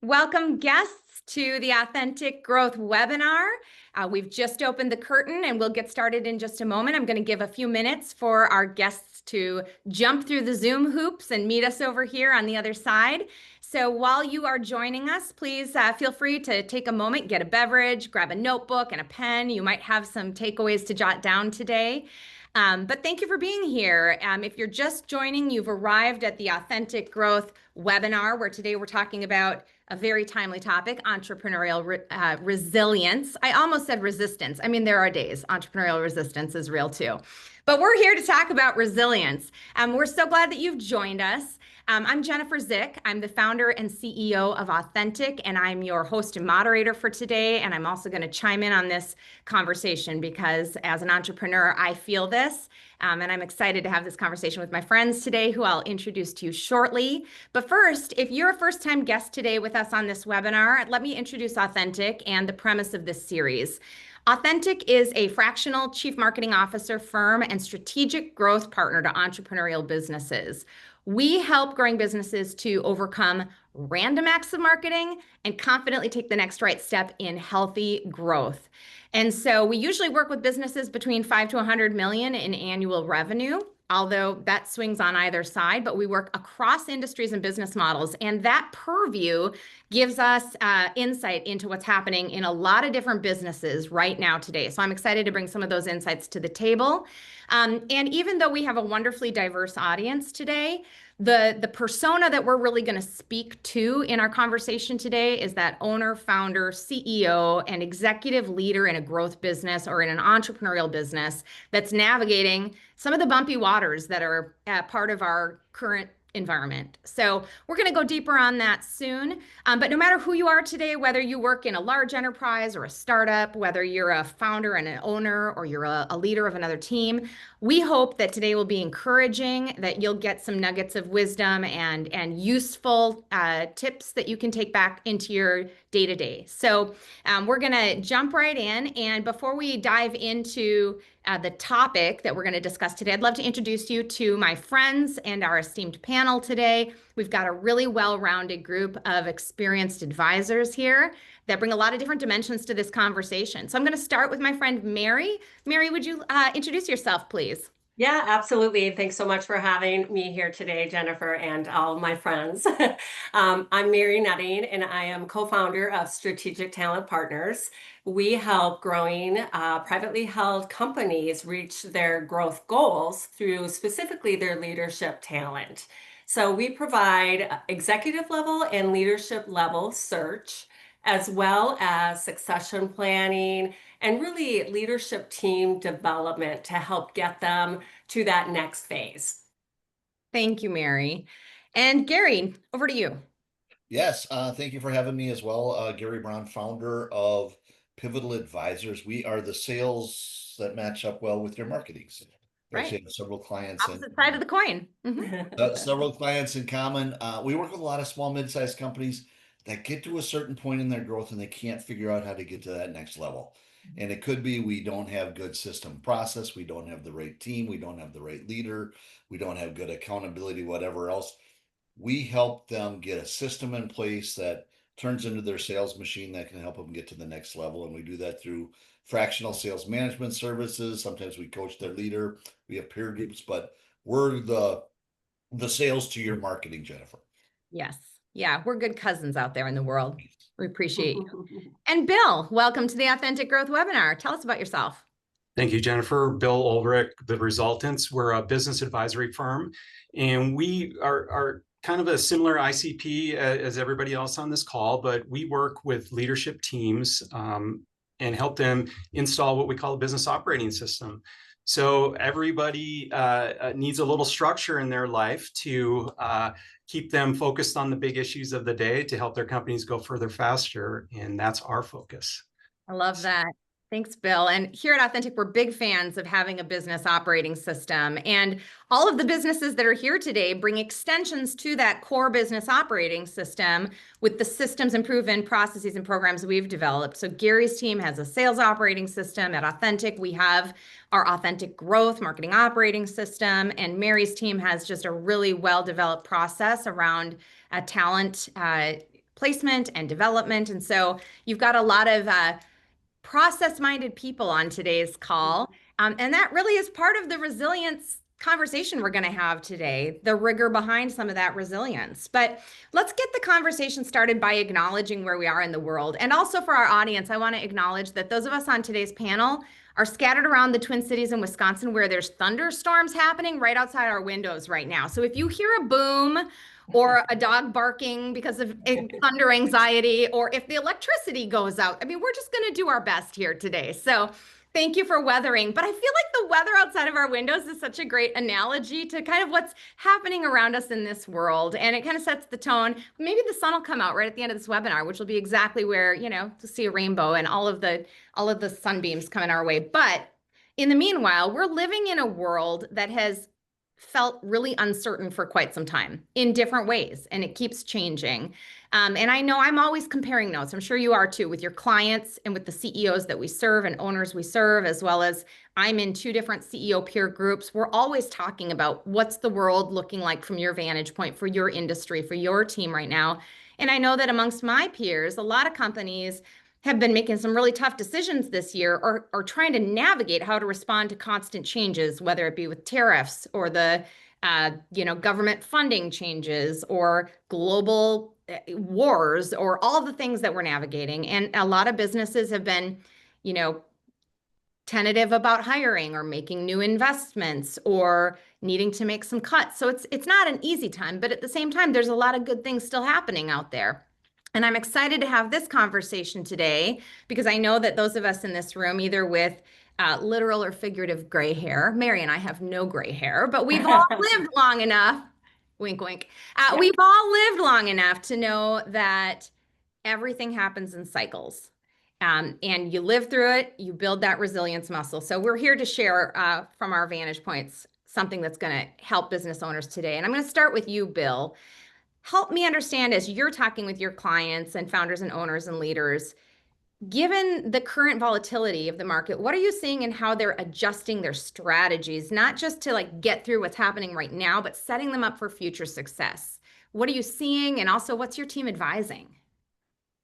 Welcome guests to the Authentic Growth webinar. We've just opened the curtain and we'll get started in just a moment. I'm going to give a few minutes for our guests to jump through the Zoom hoops and meet us over here on the other side. So while you are joining us, please feel free to take a moment, get a beverage, grab a notebook and a pen. You might have some takeaways to jot down today. But thank you for being here. If you're just joining, you've arrived at the Authentic Growth webinar, where today we're talking about a very timely topic, entrepreneurial resilience. I almost said resistance. I mean, there are days entrepreneurial resistance is real too. But we're here to talk about resilience. We're so glad that you've joined us. I'm Jennifer Zick. I'm the founder and CEO of Authentic, and I'm your host and moderator for today. And I'm also going to chime in on this conversation because as an entrepreneur, I feel this. And I'm excited to have this conversation with my friends today, who I'll introduce to you shortly. But first, if you're a first-time guest today with us on this webinar, let me introduce Authentic and the premise of this series. Authentic is a fractional chief marketing officer firm and strategic growth partner to entrepreneurial businesses. We help growing businesses to overcome random acts of marketing and confidently take the next right step in healthy growth. And so we usually work with businesses between 5 to 100 million in annual revenue, although that swings on either side, but we work across industries and business models. And that purview gives us insight into what's happening in a lot of different businesses right now today. So I'm excited to bring some of those insights to the table. And even though we have a wonderfully diverse audience today, the persona that we're really going to speak to in our conversation today is that owner, founder, CEO, and executive leader in a growth business or in an entrepreneurial business that's navigating some of the bumpy waters that are part of our current environment. So we're going to go deeper on that soon. But no matter who you are today, whether you work in a large enterprise or a startup, whether you're a founder and an owner, or you're a leader of another team, we hope that today will be encouraging, that you'll get some nuggets of wisdom and useful tips that you can take back into your day-to-day. So we're going to jump right in. And before we dive into the topic that we're going to discuss today, I'd love to introduce you to my friends and our esteemed panel today. We've got a really well-rounded group of experienced advisors here that bring a lot of different dimensions to this conversation. So I'm going to start with my friend Mary. Mary, would you introduce yourself, please? Yeah, absolutely. Thanks so much for having me here today, Jennifer, and all my friends. I'm Mary Nutting, and I am co-founder of Strategic Talent Partners. We help growing privately held companies reach their growth goals through specifically their leadership talent. So we provide executive level and leadership level search, as well as succession planning and really leadership team development to help get them to that next phase. Thank you, Mary. And Gary, over to you. Yes, thank you for having me as well. Gary Brown, founder of Pivotal Advisors. We are the sales that match up well with your marketing. So we Right. actually have several clients Opposite side of the coin. several clients in common. We work with a lot of small, mid-sized companies that get to a certain point in their growth and they can't figure out how to get to that next level. And it could be we don't have good system process, we don't have the right team, we don't have the right leader, we don't have good accountability, whatever else. We help them get a system in place that turns into their sales machine that can help them get to the next level. And we do that through fractional sales management services. Sometimes we coach their leader. We have peer groups, but we're the sales to your marketing, Jennifer. Yes. Yeah, we're good cousins out there in the world. We appreciate you. And Bill, welcome to the Authentic Growth webinar. Tell us about yourself. Thank you, Jennifer. Bill Ulrich, the Resultants. We're a business advisory firm, and we are kind of a similar ICP as everybody else on this call, but we work with leadership teams and help them install what we call a business operating system. So everybody needs a little structure in their life to keep them focused on the big issues of the day to help their companies go further faster, and that's our focus. I love that. Thanks, Bill. And here at Authentic, we're big fans of having a business operating system. And all of the businesses that are here today bring extensions to that core business operating system with the systems and proven processes and programs we've developed. So Gary's team has a sales operating system. At Authentic, we have our Authentic Growth marketing operating system. And Mary's team has just a really well-developed process around talent placement and development. And so you've got a lot of process-minded people on today's call. And that really is part of the resilience conversation we're going to have today, the rigor behind some of that resilience. But let's get the conversation started by acknowledging where we are in the world. And also for our audience, I want to acknowledge that those of us on today's panel are scattered around the Twin Cities in Wisconsin, where there's thunderstorms happening right outside our windows right now. So if you hear a boom or a dog barking because of thunder anxiety, or if the electricity goes out, I mean, we're just going to do our best here today. So thank you for weathering. But I feel like the weather outside of our windows is such a great analogy to kind of what's happening around us in this world. And it kind of sets the tone. Maybe the sun will come out right at the end of this webinar, which will be exactly where, you know, to see a rainbow and all of the sunbeams coming our way. But in the meanwhile, we're living in a world that has felt really uncertain for quite some time in different ways, and it keeps changing. And I know I'm always comparing notes. I'm sure you are too, with your clients and with the CEOs that we serve and owners we serve, as well as I'm in 2 different CEO peer groups. We're always talking about what's the world looking like from your vantage point for your industry, for your team right now. And I know that amongst my peers, a lot of companies have been making some really tough decisions this year, or trying to navigate how to respond to constant changes, whether it be with tariffs or the government funding changes or global wars or all the things that we're navigating. And a lot of businesses have been, you know, tentative about hiring or making new investments or needing to make some cuts. So it's not an easy time, but at the same time, there's a lot of good things still happening out there. And I'm excited to have this conversation today because I know that those of us in this room, either with literal or figurative gray hair, Mary and I have no gray hair, but we've all lived long enough, wink, wink, we've all lived long enough to know that everything happens in cycles. And you live through it, you build that resilience muscle. So we're here to share from our vantage points something that's going to help business owners today. And I'm going to start with you, Bill. Help me understand, as you're talking with your clients and founders and owners and leaders, given the current volatility of the market, what are you seeing in how they're adjusting their strategies, not just to like get through what's happening right now, but setting them up for future success? What are you seeing? And also, what's your team advising?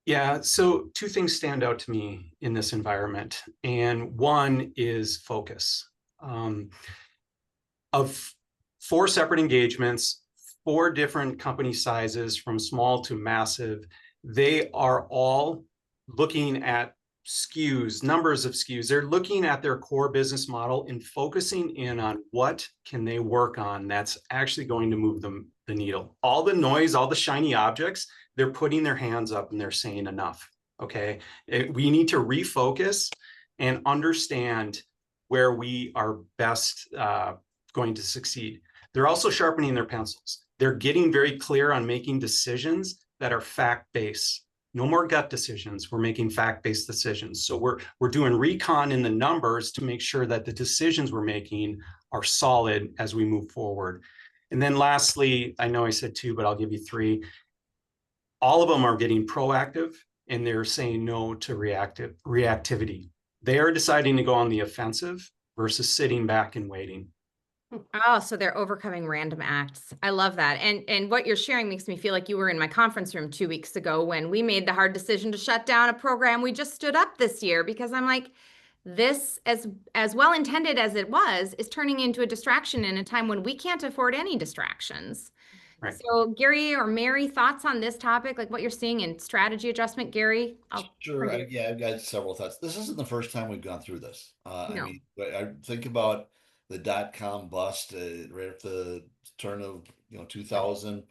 Yeah, so 2 things stand out to me in this environment. And one is focus. Of 4 separate engagements, 4 different company sizes from small to massive, they are all looking at SKUs, numbers of SKUs. They're looking at their core business model and focusing in on what can they work on that's actually going to move them the needle. All the noise, all the shiny objects, they're putting their hands up and they're saying enough. Okay, we need to refocus and understand where we are best going to succeed. They're also sharpening their pencils. They're getting very clear on making decisions that are fact-based. No more gut decisions. We're making fact-based decisions. So we're doing recon in the numbers to make sure that the decisions we're making are solid as we move forward. And then lastly, I know I said 2, but I'll give you 3. All of them are getting proactive and they're saying no to reactivity. They are deciding to go on the offensive versus sitting back and waiting. Oh, so they're overcoming random acts. I love that. And what you're sharing makes me feel like you were in my conference room 2 weeks ago when we made the hard decision to shut down a program we just stood up this year, because I'm like, this, as well intended as it was, is turning into a distraction in a time when we can't afford any distractions. Right. So Gary or Mary, thoughts on this topic, like what you're seeing in strategy adjustment? Gary? Sure. Yeah, I've got several thoughts. This isn't the first time we've gone through this. I No. mean, I think about the dot-com bust right at the turn of 2000.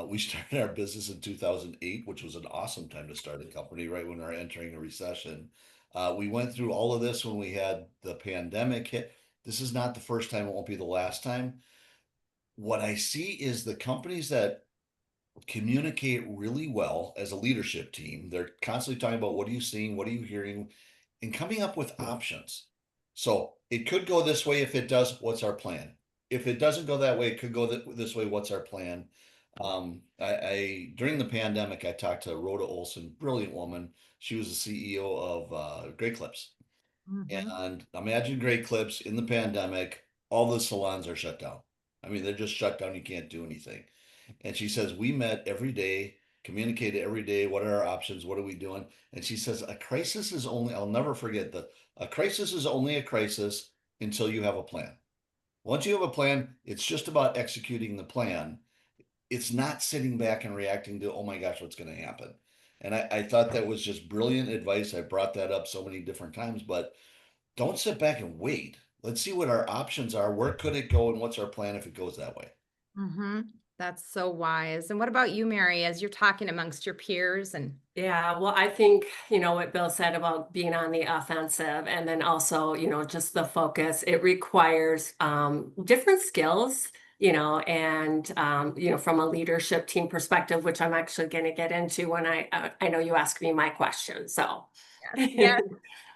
We started our business in 2008, which was an awesome time to start a company, right when we were entering a recession. We went through all of this when we had the pandemic hit. This is not the first time. It won't be the last time. What I see is the companies that communicate really well as a leadership team. They're constantly talking about what are you seeing, what are you hearing, and coming up with options. So it could go this way. If it does, what's our plan? If it doesn't go that way, it could go this way. What's our plan? I during the pandemic, I talked to Rhoda Olson, brilliant woman. She was the CEO of Great Clips. And imagine Great Clips in the pandemic, all the salons are shut down. I mean, they're just shut down. You can't do anything. And she says, we met every day, communicate every day. What are our options? What are we doing? And she says, a crisis is only, I'll never forget that a crisis is only a crisis until you have a plan. Once you have a plan, it's just about executing the plan. It's not sitting back and reacting to, oh my gosh, what's going to happen. And I thought that was just brilliant advice. I brought that up so many different times, but don't sit back and wait. Let's see what our options are. Where could it go? And what's our plan if it goes that way? Mm-hmm. That's so wise. And what about you, Mary, as you're talking amongst your peers and Yeah, well, I think, what Bill said about being on the offensive and then also, just the focus, it requires different skills, and, from a leadership team perspective, which I'm actually going to get into when I know you ask me my question. So, yes.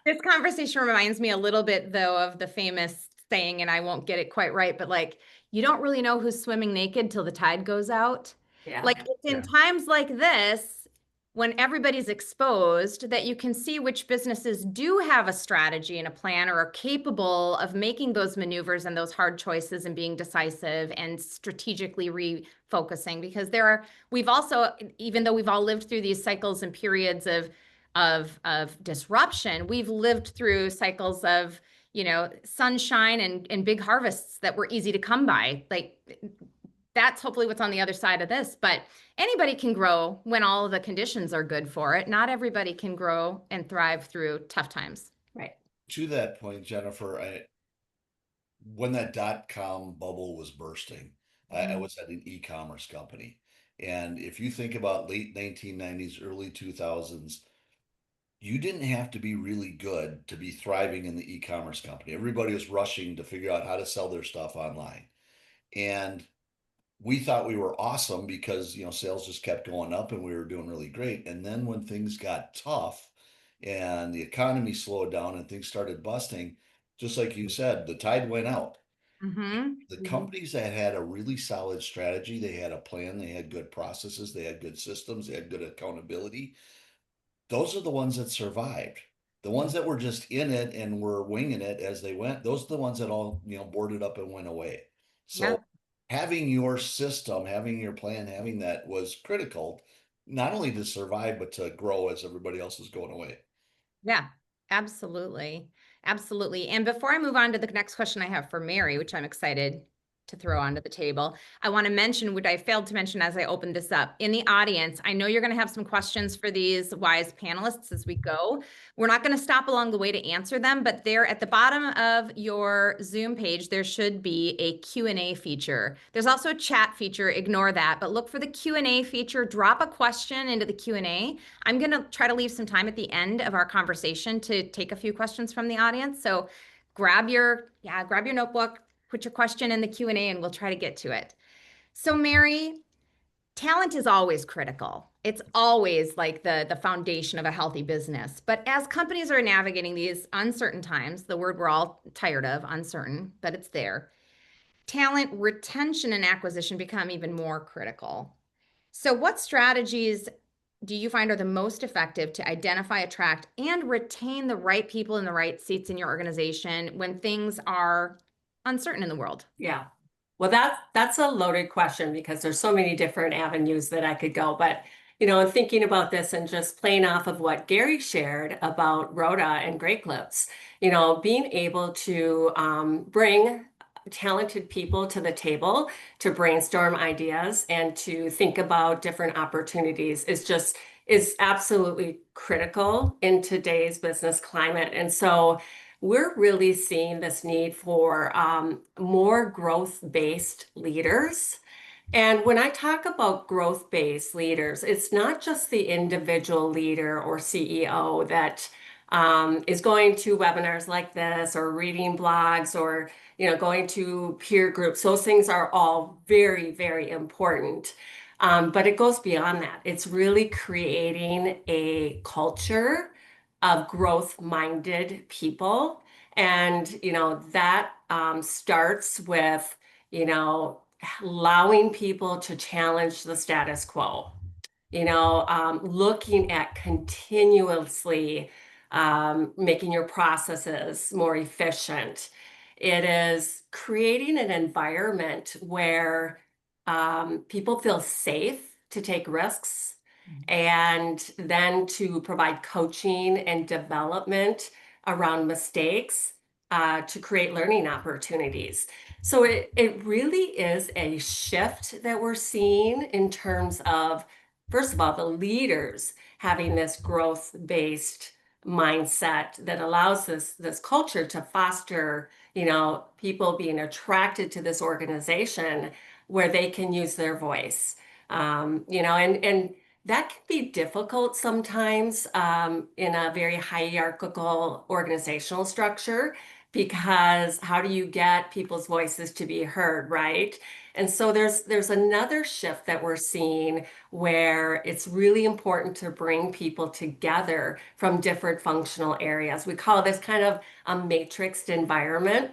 This conversation reminds me a little bit, though, of the famous saying, and I won't get it quite right, but like, you don't really know who's swimming naked till the tide goes out. yeah, Like, it's in times like this, when everybody's exposed, that you can see which businesses do have a strategy and a plan or are capable of making those maneuvers and those hard choices and being decisive and strategically refocusing. Because we've also, even though we've all lived through these cycles and periods of disruption, we've lived through cycles of sunshine and big harvests that were easy to come by. Like, that's hopefully what's on the other side of this. But anybody can grow when all of the conditions are good for it. Not everybody can grow and thrive through tough times. right. To that point, Jennifer, when that dot-com bubble was bursting, I was at an e-commerce company. And if you think about late 1990s, early 2000s, you didn't have to be really good to be thriving in the e-commerce company. Everybody was rushing to figure out how to sell their stuff online. And we thought we were awesome because, sales just kept going up and we were doing really great. And then when things got tough and the economy slowed down and things started busting, just like you said, the tide went out. Mm-hmm. The companies that had a really solid strategy, they had a plan, they had good processes, they had good systems, they had good accountability. Those are the ones that survived. The ones that were just in it and were winging it as they went, those are the ones that all, boarded up and went away. So Yep. having your system, having your plan, having that was critical, not only to survive, but to grow as everybody else is going away. Yeah, absolutely. Absolutely. And before I move on to the next question I have for Mary, which I'm excited to throw onto the table, I want to mention what I failed to mention as I opened this up. In the audience, I know you're going to have some questions for these wise panelists as we go. We're not going to stop along the way to answer them, but there at the bottom of your Zoom page, there should be a Q&A feature. There's also a chat feature, ignore that, but look for the Q&A feature, drop a question into the Q&A. I'm going to try to leave some time at the end of our conversation to take a few questions from the audience. So grab your notebook, put your question in the Q&A, and we'll try to get to it. So Mary, talent is always critical. It's always like the foundation of a healthy business. But as companies are navigating these uncertain times, the word we're all tired of, uncertain, but it's there, talent retention and acquisition become even more critical. So what strategies do you find are the most effective to identify, attract, and retain the right people in the right seats in your organization when things are uncertain in the world? Yeah. Well, that's a loaded question because there's so many different avenues that I could go. But, in thinking about this and just playing off of what Gary shared about Rhoda and Great Clips, being able to bring talented people to the table to brainstorm ideas and to think about different opportunities is absolutely critical in today's business climate. And so we're really seeing this need for more growth-based leaders. And when I talk about growth-based leaders, it's not just the individual leader or CEO that is going to webinars like this or reading blogs or going to peer groups. Those things are all very, very important. But it goes beyond that. It's really creating a culture of growth-minded people. And, that starts with, allowing people to challenge the status quo, looking at continuously making your processes more efficient. It is creating an environment where people feel safe to take risks and then to provide coaching and development around mistakes to create learning opportunities. So it really is a shift that we're seeing in terms of, first of all, the leaders having this growth-based mindset that allows this culture to foster, people being attracted to this organization where they can use their voice. And that can be difficult sometimes in a very hierarchical organizational structure, because how do you get people's voices to be heard, right? And so there's another shift that we're seeing where it's really important to bring people together from different functional areas. We call this kind of a matrixed environment.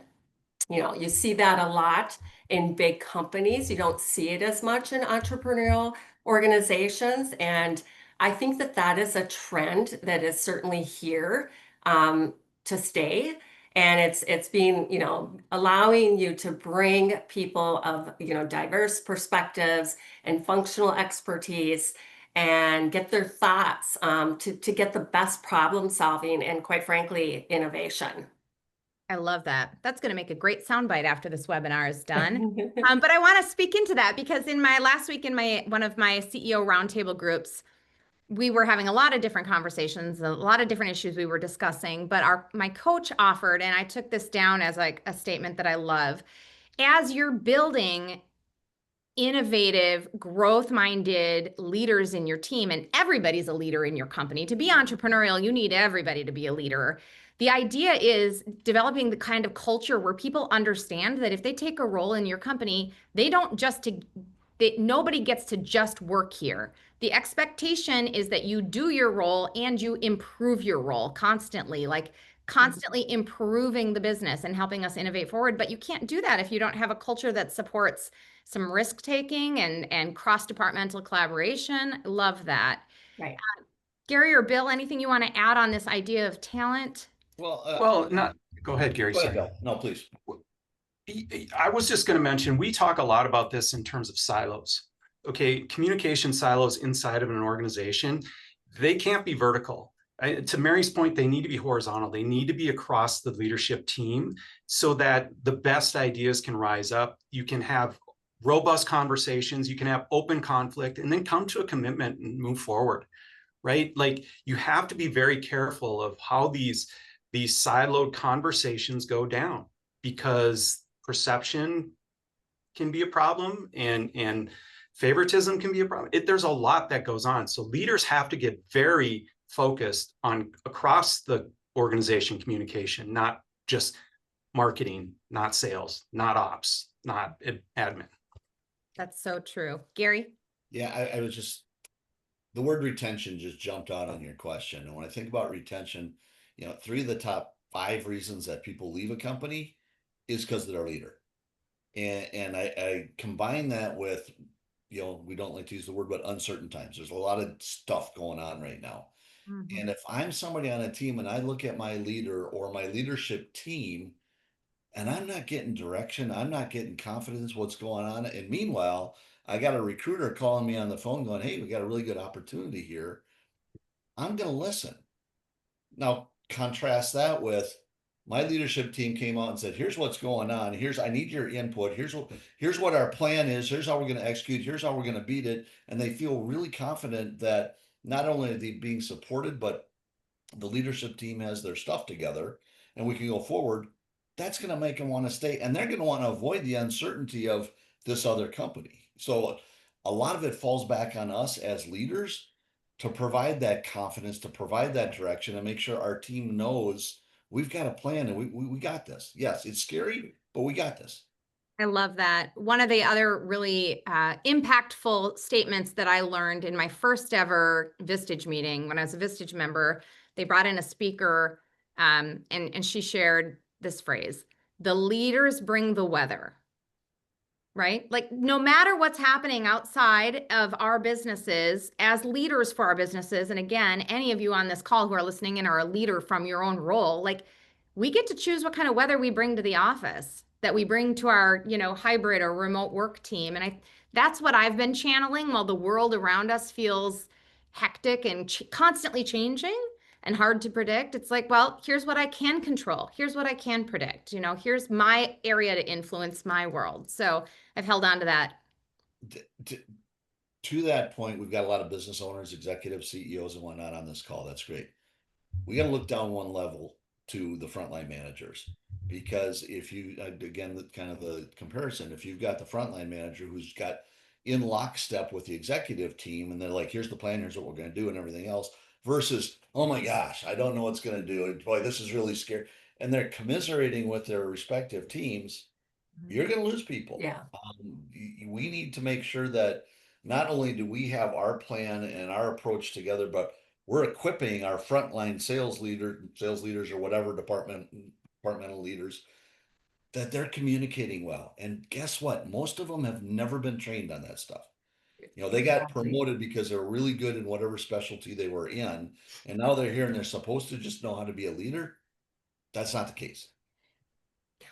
You see that a lot in big companies. You don't see it as much in entrepreneurial organizations. And I think that is a trend that is certainly here to stay. And it's being, allowing you to bring people of, diverse perspectives and functional expertise and get their thoughts to get the best problem solving and, quite frankly, innovation. I love that. That's going to make a great soundbite after this webinar is done. But I want to speak into that because in my last week in one of my CEO roundtable groups, we were having a lot of different conversations, a lot of different issues we were discussing. But my coach offered, and I took this down as like a statement that I love, as you're building innovative, growth-minded leaders in your team, and everybody's a leader in your company. To be entrepreneurial, you need everybody to be a leader. The idea is developing the kind of culture where people understand that if they take a role in your company, they don't just nobody gets to just work here. The expectation is that you do your role and you improve your role constantly, like constantly improving the business and helping us innovate forward. But you can't do that if you don't have a culture that supports some risk taking and cross-departmental collaboration. Love that. Right. Gary or Bill, anything you want to add on this idea of talent? Well, go ahead, Gary. Go ahead, Sorry. Bill. No, please. I was just going to mention, we talk a lot about this in terms of silos. Okay, communication silos inside of an organization, they can't be vertical. To Mary's point, they need to be horizontal. They need to be across the leadership team so that the best ideas can rise up. You can have robust conversations, you can have open conflict, and then come to a commitment and move forward, right? Like, you have to be very careful of how these siloed conversations go down, because perception can be a problem and favoritism can be a problem. There's a lot that goes on. So leaders have to get very focused on across the organization communication, not just marketing, not sales, not ops, not admin. That's so true. Gary? Yeah, I was just, the word retention just jumped out on your question. And when I think about retention, 3 of the top 5 reasons that people leave a company is because of their leader. And I combine that with, we don't like to use the word, but uncertain times. There's a lot of stuff going on right now. Mm-hmm. And if I'm somebody on a team and I look at my leader or my leadership team and I'm not getting direction, I'm not getting confidence what's going on. And meanwhile, I got a recruiter calling me on the phone going, hey, we got a really good opportunity here. I'm going to listen. Now, contrast that with my leadership team came out and said, here's what's going on. I need your input. Here's what our plan is. Here's how we're going to execute. Here's how we're going to beat it. And they feel really confident that not only are they being supported, but the leadership team has their stuff together and we can go forward. That's going to make them want to stay. And they're going to want to avoid the uncertainty of this other company. So a lot of it falls back on us as leaders to provide that confidence, to provide that direction, and make sure our team knows we've got a plan and we got this. Yes, it's scary, but we got this. I love that. One of the other really impactful statements that I learned in my first ever Vistage meeting, when I was a Vistage member, they brought in a speaker and she shared this phrase: the leaders bring the weather. Right? Like, no matter what's happening outside of our businesses, as leaders for our businesses, and again, any of you on this call who are listening in are a leader from your own role, like, we get to choose what kind of weather we bring to the office, that we bring to our, hybrid or remote work team. And that's what I've been channeling while the world around us feels hectic and constantly changing and hard to predict, it's like, well, here's what I can control. Here's what I can predict. You know, here's my area to influence my world. So I've held on to that. To that point, we've got a lot of business owners, executives, CEOs, and whatnot on this call. That's great. We got to look down one level to the frontline managers, because if you, again, the kind of the comparison, if you've got the frontline manager who's got in lockstep with the executive team and they're like, here's the plan, here's what we're going to do and everything else, versus, oh my gosh, I don't know what's going to do, and boy, this is really scary, and they're commiserating with their respective teams, you're going to lose people. Yeah. We need to make sure that not only do we have our plan and our approach together, but we're equipping our frontline sales leaders, or whatever departmental leaders, that they're communicating well. And guess what? Most of them have never been trained on that stuff. You know, they got Exactly. promoted because they're really good in whatever specialty they were in, and now they're here and they're supposed to just know how to be a leader. That's not the case.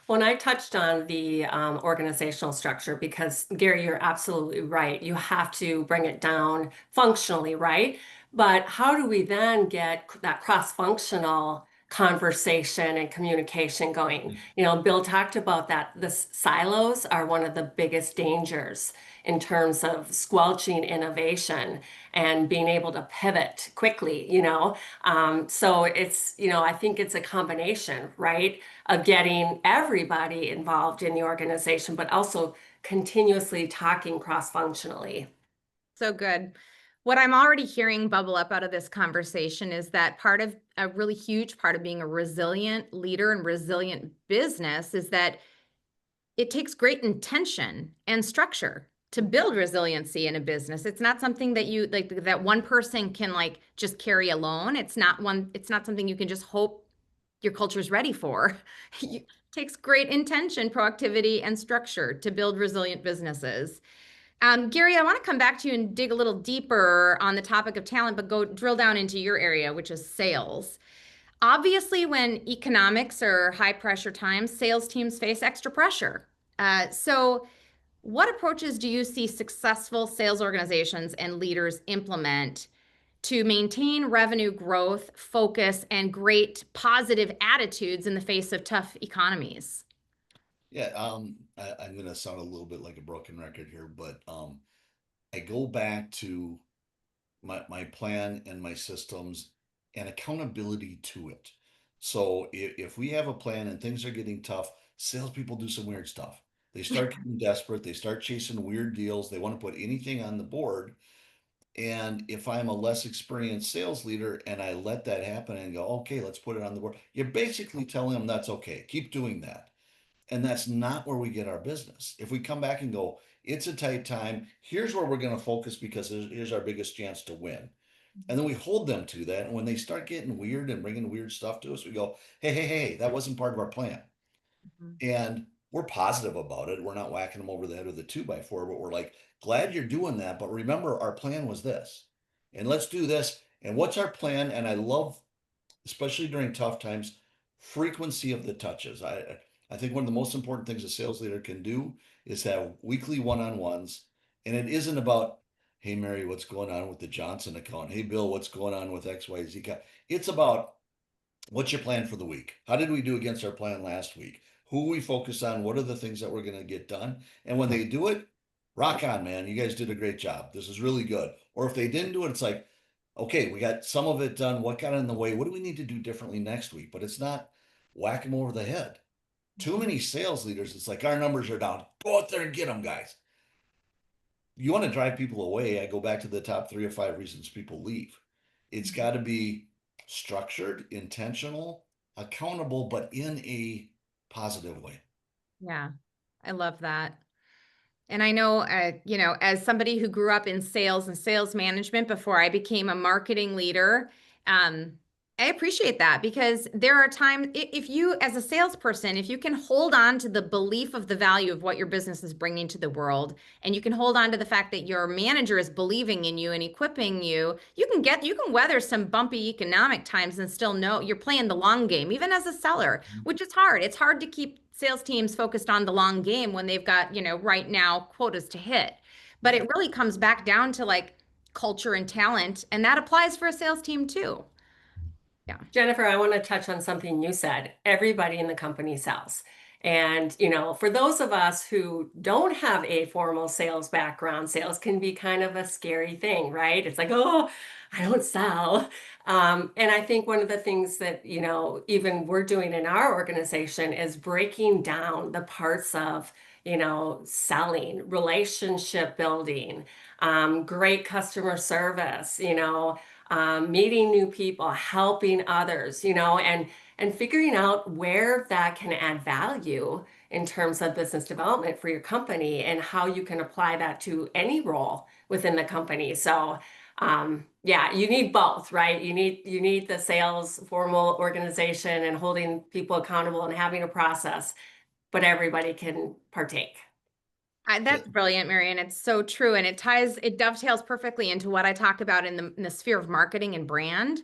When I touched on the organizational structure, because Gary, you're absolutely right. You have to bring it down functionally, right? But how do we then get that cross-functional conversation and communication going? You know, Bill talked about that. The silos are one of the biggest dangers in terms of squelching innovation and being able to pivot quickly, you know? So it's, you know, I think it's a combination, right, of getting everybody involved in the organization, but also continuously talking cross-functionally. So good. What I'm already hearing bubble up out of this conversation is that part of a really huge part of being a resilient leader and resilient business is that it takes great intention and structure to build resiliency in a business. It's not something that you like that one person can like just carry alone. It's not something you can just hope your culture is ready for. It takes great intention, proactivity, and structure to build resilient businesses. Gary, I want to come back to you and dig a little deeper on the topic of talent, but go drill down into your area, which is sales. Obviously, when economics are high pressure times, sales teams face extra pressure. So, what approaches do you see successful sales organizations and leaders implement to maintain revenue growth, focus, and great positive attitudes in the face of tough economies? Yeah, I'm gonna sound a little bit like a broken record here, but I go back to my plan and my systems and accountability to it. So if we have a plan and things are getting tough, salespeople do some weird stuff. They start getting desperate. They start chasing weird deals. They want to put anything on the board. And if I'm a less experienced sales leader and I let that happen and go, okay, let's put it on the board, you're basically telling them that's okay. Keep doing that. And that's not where we get our business. If we come back and go, it's a tight time, here's where we're going to focus because here's our biggest chance to win. And then we hold them to that. And when they start getting weird and bringing weird stuff to us, we go, hey, that wasn't part of our plan. Mhm. And we're positive about it. We're not whacking them over the head with a 2x4, but we're like, glad you're doing that. But remember, our plan was this. And let's do this. And what's our plan? And I love, especially during tough times, frequency of the touches. I think one of the most important things a sales leader can do is have weekly one-on-ones. And it isn't about, hey Mary, what's going on with the Johnson account? Hey Bill, what's going on with XYZ? It's about, what's your plan for the week? How did we do against our plan last week? Who we focus on? What are the things that we're going to get done? And when they do it, rock on, man. You guys did a great job. This is really good. Or if they didn't do it, it's like, okay, we got some of it done. What got in the way? What do we need to do differently next week? But it's not whack them over the head. Too many sales leaders, it's like, our numbers are down. Go out there and get them, guys. You want to drive people away. I go back to the top 3 or 5 reasons people leave. It's got to be structured, intentional, accountable, but in a positive way. Yeah, I love that. And I know, as somebody who grew up in sales and sales management before I became a marketing leader, I appreciate that because there are times if you, as a salesperson, if you can hold on to the belief of the value of what your business is bringing to the world, and you can hold on to the fact that your manager is believing in you and equipping you, you can weather some bumpy economic times and still know you're playing the long game, even as a seller, which is hard. It's hard to keep sales teams focused on the long game when they've got, right now quotas to hit. But it really comes back down to like culture and talent. And that applies for a sales team too. Jennifer, I want to touch on something you said. Everybody in the company sells. And, for those of us who don't have a formal sales background, sales can be kind of a scary thing, right? It's like, oh, I don't sell. And I think one of the things that, even we're doing in our organization is breaking down the parts of, selling, relationship building, great customer service, meeting new people, helping others, and figuring out where that can add value in terms of business development for your company and how you can apply that to any role within the company. So, yeah, you need both, right? You need the sales formal organization and holding people accountable and having a process, but everybody can partake. That's brilliant, Marian. It's so true. And it dovetails perfectly into what I talk about in the sphere of marketing and brand.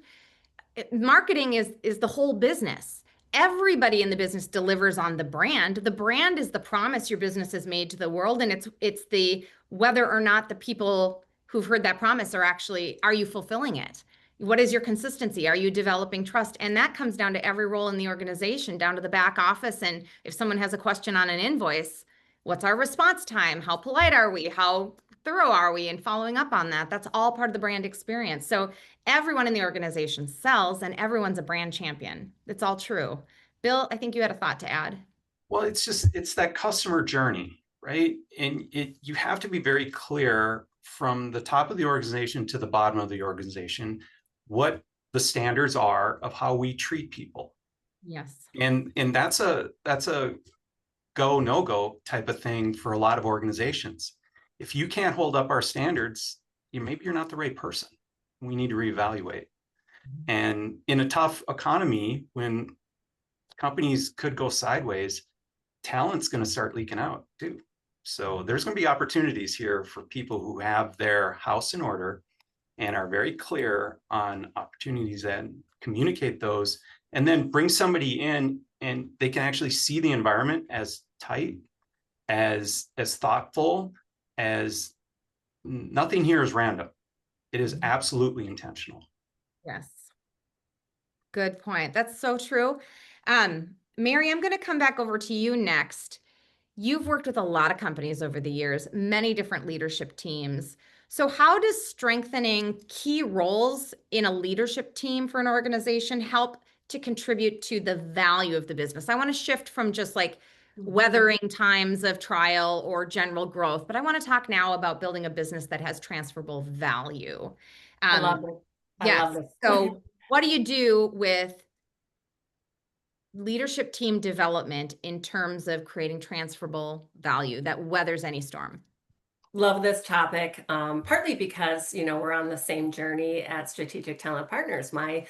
Marketing is the whole business. Everybody in the business delivers on the brand. The brand is the promise your business has made to the world, and it's the whether or not the people who've heard that promise are you fulfilling it? What is your consistency? Are you developing trust? And that comes down to every role in the organization, down to the back office. And if someone has a question on an invoice, what's our response time? How polite are we? How thorough are we in following up on that? That's all part of the brand experience. So everyone in the organization sells and everyone's a brand champion. It's all true. Bill, I think you had a thought to add. Well, it's that customer journey, right? And you have to be very clear from the top of the organization to the bottom of the organization what the standards are of how we treat people. Yes. And that's a go, no go type of thing for a lot of organizations. If you can't hold up our standards, maybe you're not the right person. We need to reevaluate. And in a tough economy, when companies could go sideways, talent's going to start leaking out too. So there's going to be opportunities here for people who have their house in order and are very clear on opportunities and communicate those, and then bring somebody in and they can actually see the environment as tight, as thoughtful, as nothing here is random. It is absolutely intentional. Yes. Good point. That's so true. Mary, I'm going to come back over to you next. You've worked with a lot of companies over the years, many different leadership teams. So how does strengthening key roles in a leadership team for an organization help to contribute to the value of the business? I want to shift from just like weathering times of trial or general growth, but I want to talk now about building a business that has transferable value. I love it. I love this. So what do you do with leadership team development in terms of creating transferable value that weathers any storm? Love this topic, partly because, we're on the same journey at Strategic Talent Partners. My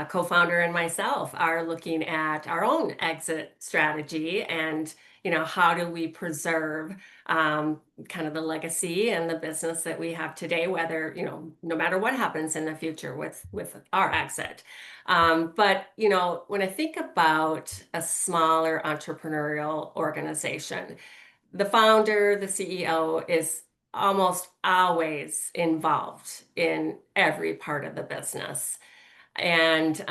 co-founder and myself are looking at our own exit strategy and, how do we preserve kind of the legacy and the business that we have today, whether, no matter what happens in the future with our exit. But, when I think about a smaller entrepreneurial organization, the founder, the CEO, is almost always involved in every part of the business. And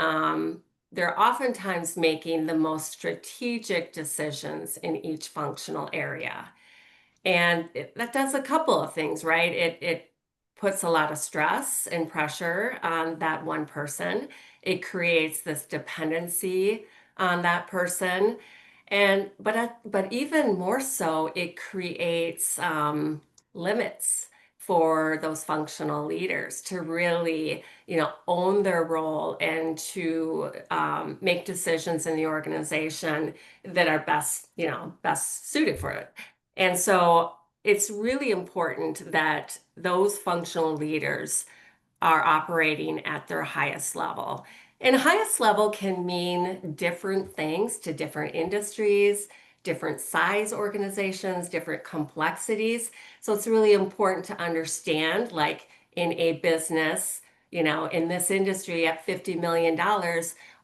they're oftentimes making the most strategic decisions in each functional area. And that does a couple of things, right? It puts a lot of stress and pressure on that one person. It creates this dependency on that person. But even more so, it creates limits for those functional leaders to really, own their role and to make decisions in the organization that are best suited for it. And so it's really important that those functional leaders are operating at their highest level. And highest level can mean different things to different industries, different size organizations, different complexities. So it's really important to understand, like in a business, in this industry at $50 million,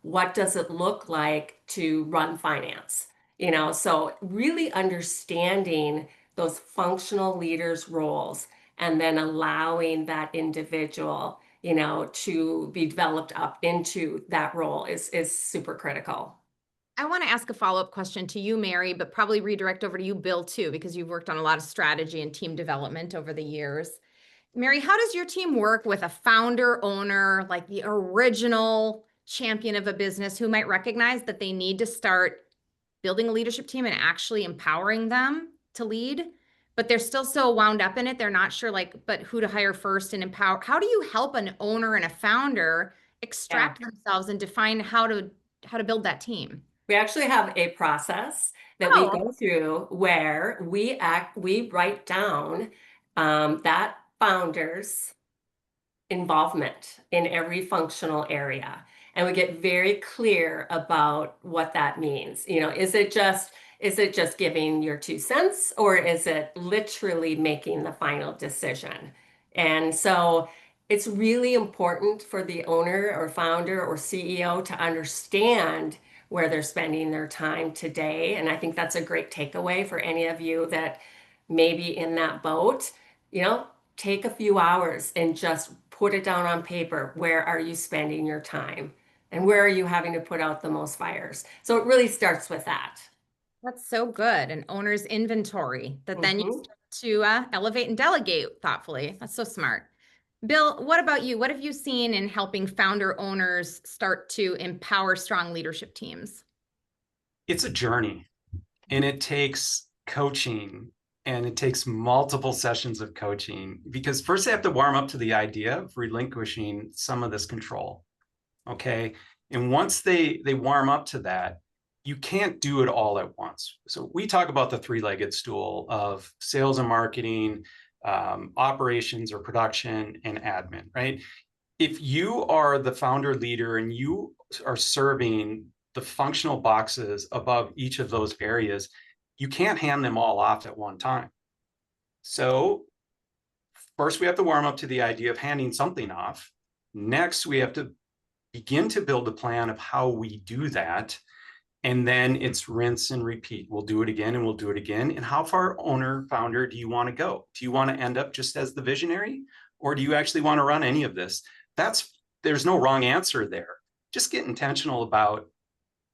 what does it look like to run finance? So really understanding those functional leaders' roles and then allowing that individual, to be developed up into that role is super critical. I want to ask a follow-up question to you, Mary, but probably redirect over to you, Bill, too, because you've worked on a lot of strategy and team development over the years. Mary, how does your team work with a founder, owner, like the original champion of a business who might recognize that they need to start building a leadership team and actually empowering them to lead, but they're still so wound up in it, they're not sure but who to hire first and empower? How do you help an owner and a founder extract themselves and define how to build that team? We actually have a process that we go through where we write down that founder's involvement in every functional area. And we get very clear about what that means. Is it just giving your 2 cents, or is it literally making the final decision? And so it's really important for the owner or founder or CEO to understand where they're spending their time today. And I think that's a great takeaway for any of you that may be in that boat. Take a few hours and just put it down on paper. Where are you spending your time? And where are you having to put out the most fires? So it really starts with that. That's so good. An owner's inventory that then you Mhm. start to elevate and delegate thoughtfully. That's so smart. Bill, what about you? What have you seen in helping founder owners start to empower strong leadership teams? It's a journey, and it takes coaching, and it takes multiple sessions of coaching, because first they have to warm up to the idea of relinquishing some of this control. Okay. And once they warm up to that, you can't do it all at once. So we talk about the three-legged stool of sales and marketing, operations or production, and admin, right? If you are the founder leader and you are serving the functional boxes above each of those areas, you can't hand them all off at one time. So first we have to warm up to the idea of handing something off. Next, we have to begin to build a plan of how we do that. And then it's rinse and repeat. We'll do it again and we'll do it again. And how far, owner, founder, do you want to go? Do you want to end up just as the visionary? Or do you actually want to run any of this? There's no wrong answer there. Just get intentional about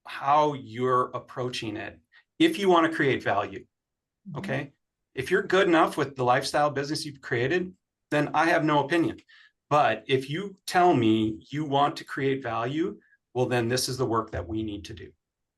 how you're approaching it. If you want to create value, okay? If you're good enough with the lifestyle business you've created, then I have no opinion. But if you tell me you want to create value, well, then this is the work that we need to do.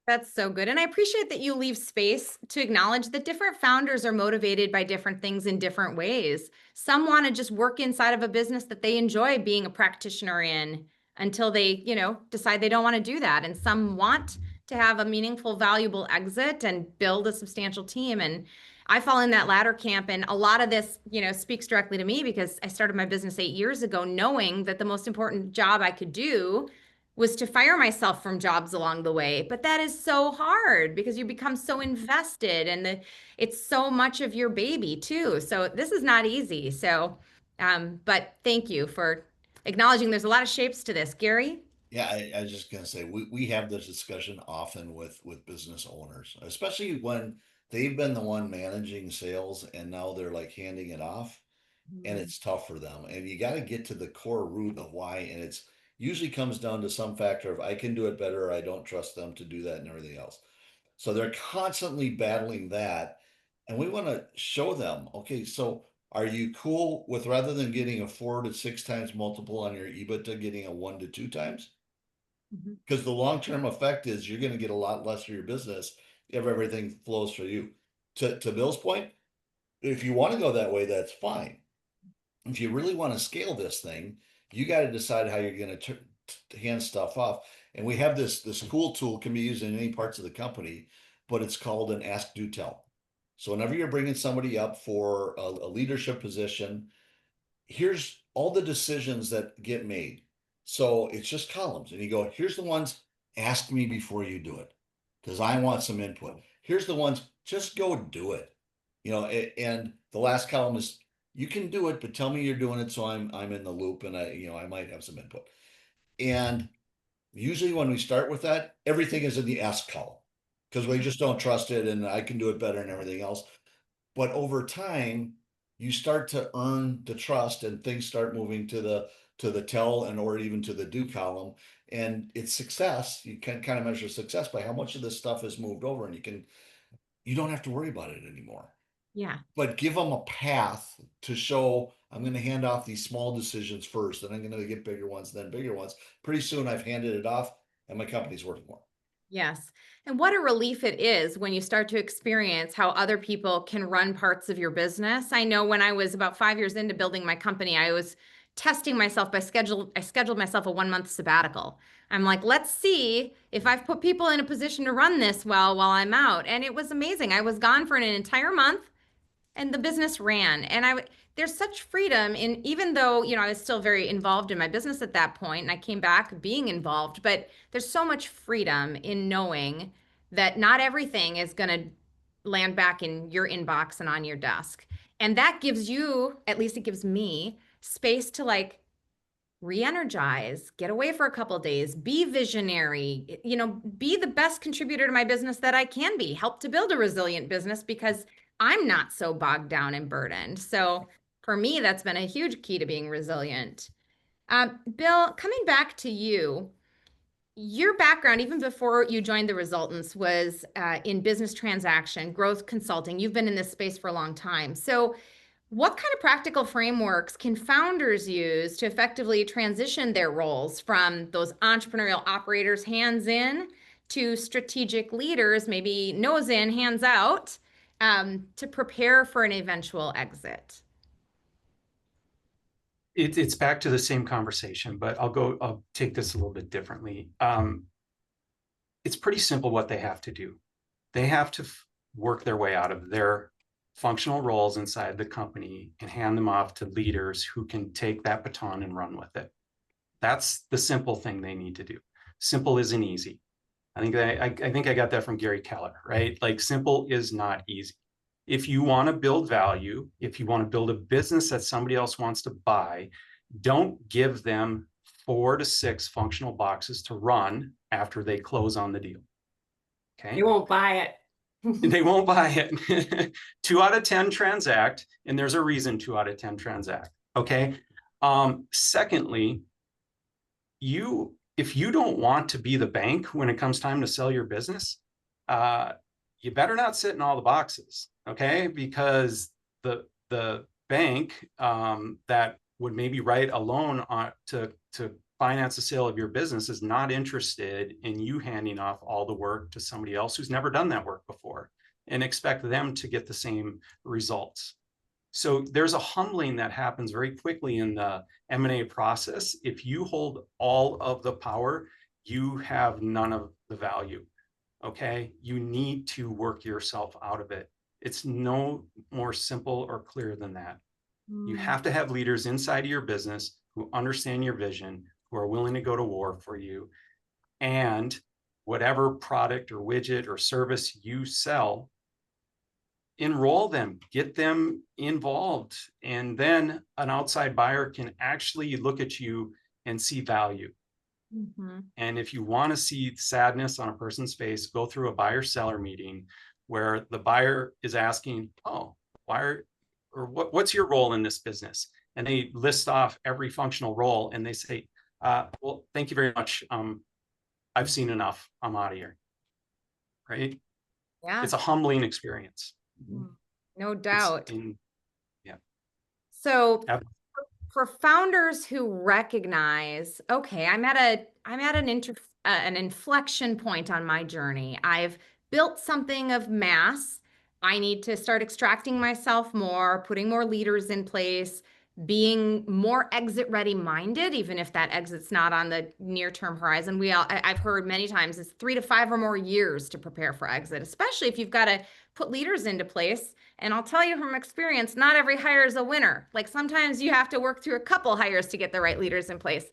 That's so good. And I appreciate that you leave space to acknowledge that different founders are motivated by different things in different ways. Some want to just work inside of a business that they enjoy being a practitioner in until they, decide they don't want to do that. And some want to have a meaningful, valuable exit and build a substantial team. And I fall in that latter camp. And a lot of this, speaks directly to me because I started my business 8 years ago, knowing that the most important job I could do was to fire myself from jobs along the way. But that is so hard because you become so invested and it's so much of your baby too. So this is not easy. So, but thank you for acknowledging there's a lot of shapes to this. Gary? Yeah, I was just gonna say we have this discussion often with business owners, especially when they've been the one managing sales and now they're like handing it off, and it's tough for them. And you got to get to the core root of why, and it's usually comes down to some factor of I can do it better, or I don't trust them to do that, and everything else. So they're constantly battling that, and we want to show them, okay, so are you cool with rather than getting a 4 to 6 times multiple on your EBITDA, getting a 1 to 2 times? Mhm. Because the long-term effect is you're going to get a lot less for your business if everything flows for you. To Bill's point, if you want to go that way, that's fine. If you really want to scale this thing, you got to decide how you're going to hand stuff off. And we have this cool tool, can be used in any parts of the company, but it's called an ask, do, tell. So whenever you're bringing somebody up for a leadership position, here's all the decisions that get made. So it's just columns, and you go, here's the ones, ask me before you do it, because I want some input. Here's the ones, just go do it. And the last column is, you can do it, but tell me you're doing it so I'm in the loop, and I might have some input. And usually when we start with that, everything is in the ask column because we just don't trust it, and I can do it better and everything else. But over time, you start to earn the trust and things start moving to the tell and or even to the do column. And it's success. You can kind of measure success by how much of this stuff is moved over, and you don't have to worry about it anymore. Yeah. But give them a path to show I'm going to hand off these small decisions first, and I'm going to get bigger ones, then bigger ones. Pretty soon I've handed it off and my company's worth more. Yes. And what a relief it is when you start to experience how other people can run parts of your business. I know when I was about 5 years into building my company, I was testing myself I scheduled myself a 1 month sabbatical. I'm like, let's see if I've put people in a position to run this well while I'm out. And it was amazing. I was gone for an entire month and the business ran. And there's such freedom in, even though, I was still very involved in my business at that point and I came back being involved, but there's so much freedom in knowing that not everything is going to land back in your inbox and on your desk. And that gives you, at least it gives me, space to like re-energize, get away for a couple of days, be visionary, be the best contributor to my business that I can be, help to build a resilient business because I'm not so bogged down and burdened. So for me, that's been a huge key to being resilient. Bill, coming back to you, your background, even before you joined the Resultants, was in business transaction, growth consulting. You've been in this space for a long time. So what kind of practical frameworks can founders use to effectively transition their roles from those entrepreneurial operators, hands in, to strategic leaders, maybe nose in, hands out, to prepare for an eventual exit? It's back to the same conversation, but I'll take this a little bit differently. It's pretty simple what they have to do. They have to work their way out of their functional roles inside the company and hand them off to leaders who can take that baton and run with it. That's the simple thing they need to do. Simple isn't easy. I think I got that from Gary Keller, right? Like simple is not easy. If you want to build value, if you want to build a business that somebody else wants to buy, don't give them 4 to 6 functional boxes to run after they close on the deal. Okay. You won't buy it. They won't buy it. 2 out of 10 transact, and there's a reason 2 out of 10 transact. Okay. Secondly, if you don't want to be the bank when it comes time to sell your business, you better not sit in all the boxes, okay? Because the bank that would maybe write a loan to finance the sale of your business is not interested in you handing off all the work to somebody else who's never done that work before and expect them to get the same results. So there's a humbling that happens very quickly in the M&A process. If you hold all of the power, you have none of the value. Okay, you need to work yourself out of it. It's no more simple or clear than that. You have to have leaders inside of your business who understand your vision, who are willing to go to war for you, and whatever product or widget or service you sell, enroll them, get them involved, and then an outside buyer can actually look at you and see value. Mm-hmm. And if you want to see sadness on a person's face, go through a buyer-seller meeting where the buyer is asking, "Oh, what's your role in this business?" And they list off every functional role, and they say, "Well, thank you very much. I've seen enough. I'm out of here." Right? Yeah. It's a humbling experience. No doubt. Yeah. So Yep. for founders who recognize, okay, I'm at an inflection point on my journey. I've built something of mass. I need to start extracting myself more, putting more leaders in place, being more exit ready minded, even if that exit's not on the near term horizon. I've heard many times it's 3 to 5 or more years to prepare for exit, especially if you've got to put leaders into place. And I'll tell you from experience, not every hire is a winner. Like sometimes you have to work through a couple hires to get the right leaders in place.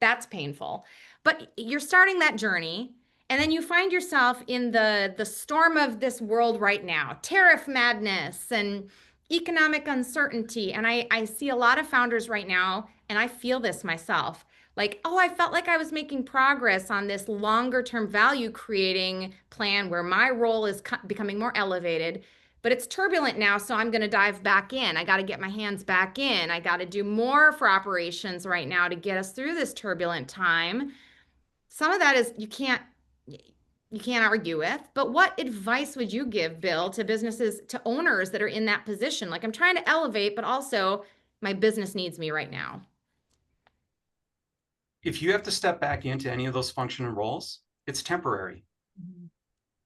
That's painful. But you're starting that journey, and then you find yourself in the storm of this world right now, tariff madness and economic uncertainty. And I see a lot of founders right now, and I feel this myself. Like, oh, I felt like I was making progress on this longer term value creating plan where my role is becoming more elevated. but it's turbulent now, so I'm going to dive back in. I got to get my hands back in. I got to do more for operations right now to get us through this turbulent time. Some of that is you can't argue with, but what advice would you give, Bill, to businesses, to owners that are in that position? Like, I'm trying to elevate, but also my business needs me right now. If you have to step back into any of those functional roles, it's temporary.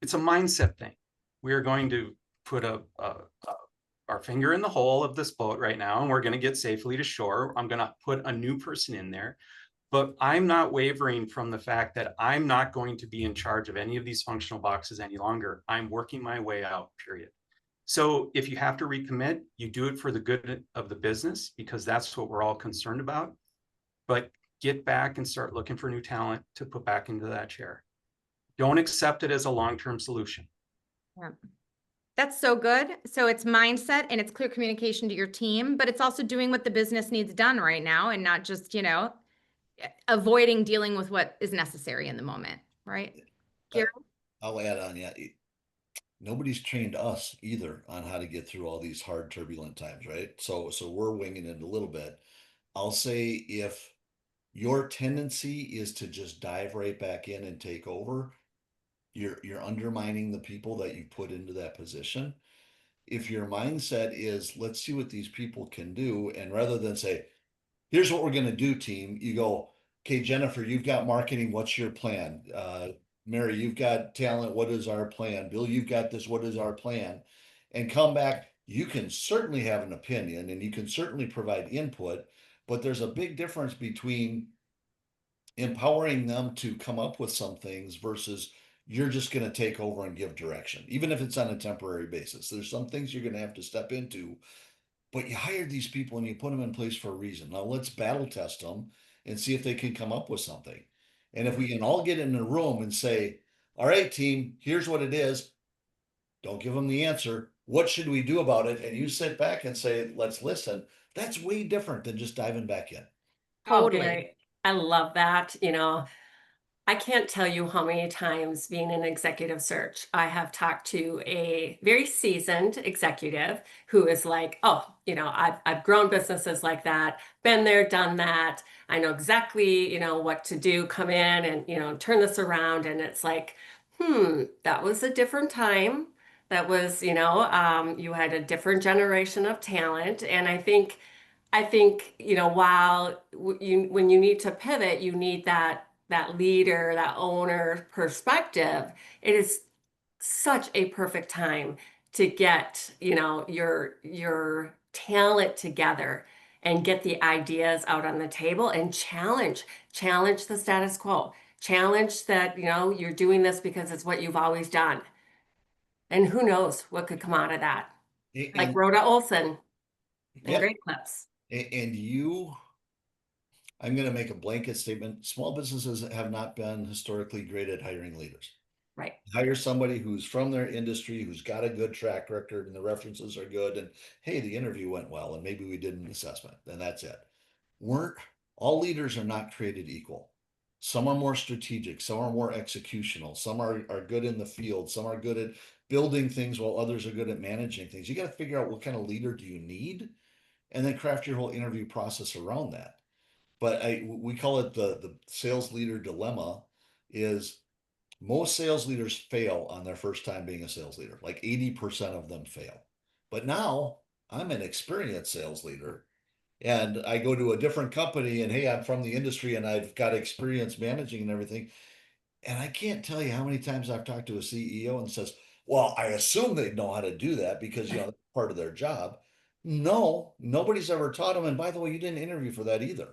It's a mindset thing. We are going to put our finger in the hole of this boat right now, and we're going to get safely to shore. I'm going to put a new person in there, but I'm not wavering from the fact that I'm not going to be in charge of any of these functional boxes any longer. I'm working my way out, period. So if you have to recommit, you do it for the good of the business, because that's what we're all concerned about. But get back and start looking for new talent to put back into that chair. Don't accept it as a long-term solution. Yeah. That's so good. So it's mindset and it's clear communication to your team, but it's also doing what the business needs done right now and not just, avoiding dealing with what is necessary in the moment, right? Gary? I'll add on, yeah. Nobody's trained us either on how to get through all these hard, turbulent times, right? So we're winging it a little bit. I'll say if your tendency is to just dive right back in and take over, you're undermining the people that you put into that position. If your mindset is let's see what these people can do, and rather than say, here's what we're going to do, team, you go, okay, Jennifer, you've got marketing, what's your plan? Mary, you've got talent, what is our plan? Bill, you've got this, what is our plan? And come back. You can certainly have an opinion and you can certainly provide input, but there's a big difference between empowering them to come up with some things versus you're just going to take over and give direction, even if it's on a temporary basis. There's some things you're going to have to step into, but you hired these people and you put them in place for a reason. Now let's battle test them and see if they can come up with something. And if we can all get in a room and say, all right, team, here's what it is. Don't give them the answer. What should we do about it? And you sit back and say, let's listen. That's way different than just diving back in. Oh, Totally. Gary, I love that. I can't tell you how many times being in executive search, I have talked to a very seasoned executive who is like, oh, I've grown businesses like that, been there, done that. I know exactly, what to do, come in and, turn this around. And it's like, that was a different time. That was, you had a different generation of talent. And I think, while when you need to pivot, you need that leader, that owner perspective. It is such a perfect time to get, your talent together and get the ideas out on the table and challenge the status quo. Challenge that, you're doing this because it's what you've always done. And who knows what could come out of that. Like And Rhoda Olson and yeah, Great Clips. and I'm going to make a blanket statement. Small businesses have not been historically great at hiring leaders. Right. Hire somebody who's from their industry, who's got a good track record and the references are good. And hey, the interview went well, and maybe we did an assessment, and that's it. Weren't all leaders are not created equal. Some are more strategic, some are more executional, some are good in the field, some are good at building things while others are good at managing things. You got to figure out what kind of leader do you need and then craft your whole interview process around that. But we call it the sales leader dilemma. Is most sales leaders fail on their first time being a sales leader. Like 80% of them fail. But now I'm an experienced sales leader and I go to a different company and hey, I'm from the industry and I've got experience managing and everything. And I can't tell you how many times I've talked to a CEO and says, well, I assume they know how to do that because that's part of their job. No, nobody's ever taught them. And by the way, you didn't interview for that either.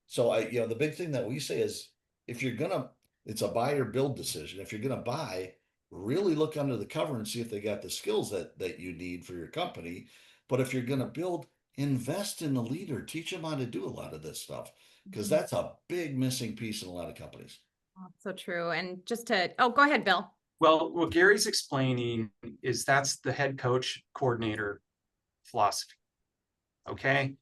So the big thing that we say is if you're gonna, it's a buy or build decision. If you're gonna buy, really look under the cover and see if they got the skills that you need for your company. But if you're gonna build, invest in the leader, teach them how to do a lot of this stuff because that's a big missing piece in a lot of companies. Oh, so true. And just go ahead, Bill. Well, what Gary's explaining is that's the head coach coordinator philosophy. Okay.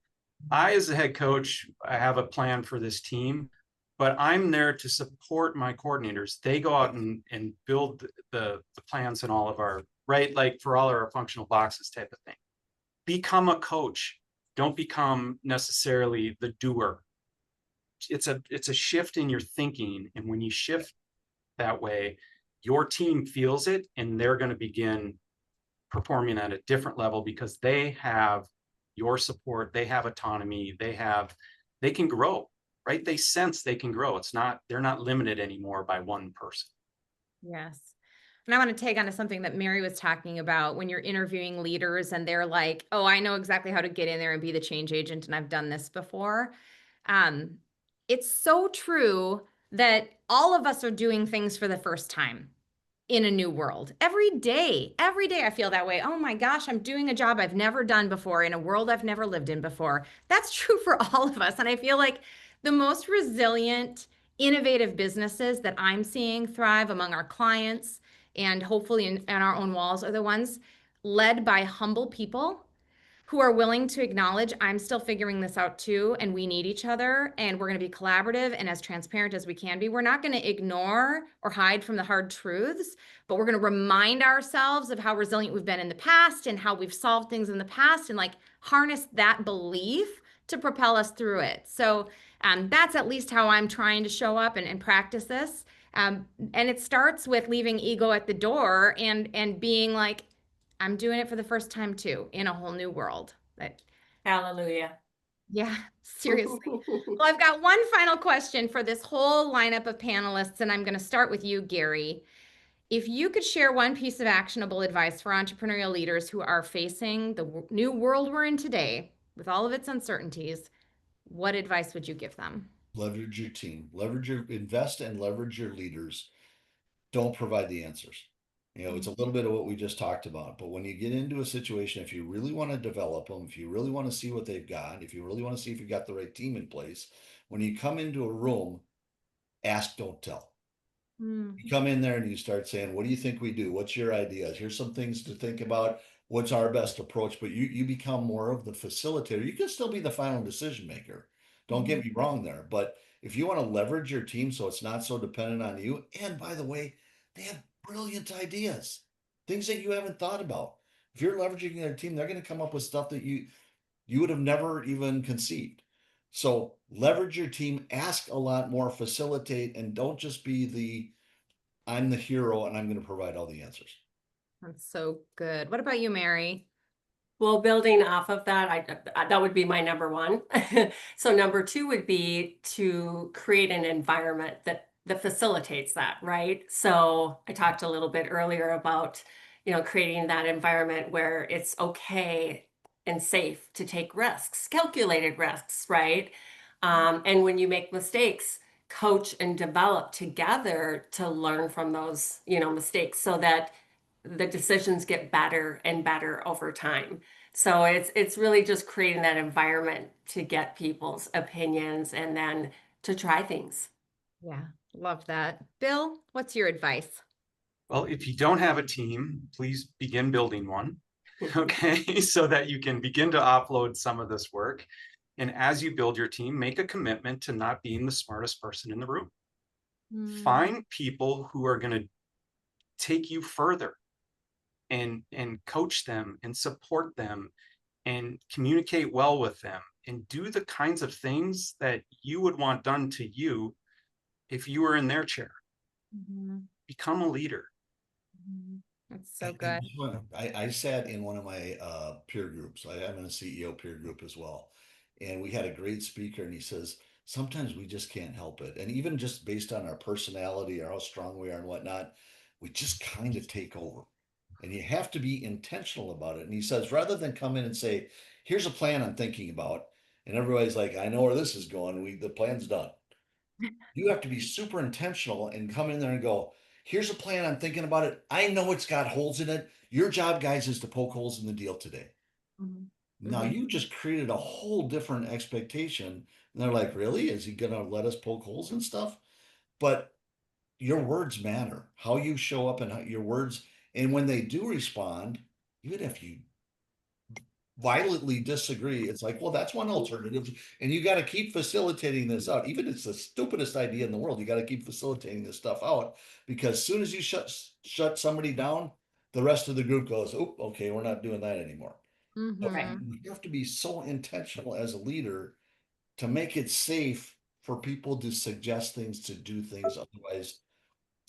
I, as a head coach, I have a plan for this team, but I'm there to support my coordinators. They go out and build the plans in all of our right? Like for all our functional boxes type of thing. Become a coach. Don't become necessarily the doer. It's a shift in your thinking. And when you shift that way, your team feels it and they're going to begin performing at a different level because they have your support, they have autonomy, they can grow, right? They sense they can grow. They're not limited anymore by one person. Yes. And I want to take on to something that Mary was talking about when you're interviewing leaders and they're like, oh, I know exactly how to get in there and be the change agent, and I've done this before. Um, it's so true that all of us are doing things for the first time in a new world. Every day I feel that way. Oh my gosh, I'm doing a job I've never done before in a world I've never lived in before. That's true for all of us. And I feel like the most resilient, innovative businesses that I'm seeing thrive among our clients and hopefully in our own walls are the ones led by humble people who are willing to acknowledge I'm still figuring this out too, and we need each other, and we're going to be collaborative and as transparent as we can be. We're not going to ignore or hide from the hard truths, but we're going to remind ourselves of how resilient we've been in the past and how we've solved things in the past, and like harness that belief to propel us through it. So that's at least how I'm trying to show up and practice this. And it starts with leaving ego at the door and being like, I'm doing it for the first time too, in a whole new world. But Hallelujah. yeah, seriously. Well, I've got one final question for this whole lineup of panelists, and I'm going to start with you, Gary. If you could share one piece of actionable advice for entrepreneurial leaders who are facing the new world we're in today, with all of its uncertainties, what advice would you give them? Leverage your team, invest and leverage your leaders. Don't provide the answers. It's a little bit of what we just talked about. But when you get into a situation, if you really want to develop them, if you really want to see what they've got, if you really want to see if you got the right team in place, when you come into a room, ask, don't tell. Mm. You come in there and you start saying, what do you think we do? What's your ideas? Here's some things to think about. What's our best approach? But you become more of the facilitator. You can still be the final decision maker. Don't get me wrong there. But if you want to leverage your team so it's not so dependent on you, and by the way, they have brilliant ideas, things that you haven't thought about. If you're leveraging their team, they're going to come up with stuff that you would have never even conceived. So leverage your team, ask a lot more, facilitate, and don't just be I'm the hero and I'm going to provide all the answers. That's so good. What about you, Mary? Well, building off of that, that would be my number one. So number two would be to create an environment that facilitates that, right? So I talked a little bit earlier about, creating that environment where it's okay and safe to take risks, calculated risks, right? And when you make mistakes, coach and develop together to learn from those, mistakes so that the decisions get better and better over time. So it's really just creating that environment to get people's opinions and then to try things. Yeah, love that. Bill, what's your advice? Well, if you don't have a team, please begin building one. Okay, so that you can begin to offload some of this work. And as you build your team, make a commitment to not being the smartest person in the room. Find people who are going to take you further and coach them and support them and communicate well with them and do the kinds of things that you would want done to you if you were in their chair. Become a leader. That's so good. I sat in one of my peer groups. I'm in a CEO peer group as well. And we had a great speaker, and he says, sometimes we just can't help it. And even just based on our personality or how strong we are and whatnot, we just kind of take over. And you have to be intentional about it. And he says, rather than come in and say, here's a plan I'm thinking about, and everybody's like, I know where this is going. The plan's done. You have to be super intentional and come in there and go, here's a plan. I'm thinking about it. I know it's got holes in it. Your job, guys, is to poke holes in the deal today. Now you just created a whole different expectation. And they're like, really? Is he going to let us poke holes and stuff? But your words matter, how you show up and how your words. And when they do respond, even if you violently disagree, it's like, well, that's one alternative. And you got to keep facilitating this out. Even if it's the stupidest idea in the world, you got to keep facilitating this stuff out because as soon as you shut somebody down, the rest of the group goes, oh, okay, we're not doing that anymore. So Right. you have to be so intentional as a leader to make it safe for people to suggest things, to do things. Otherwise,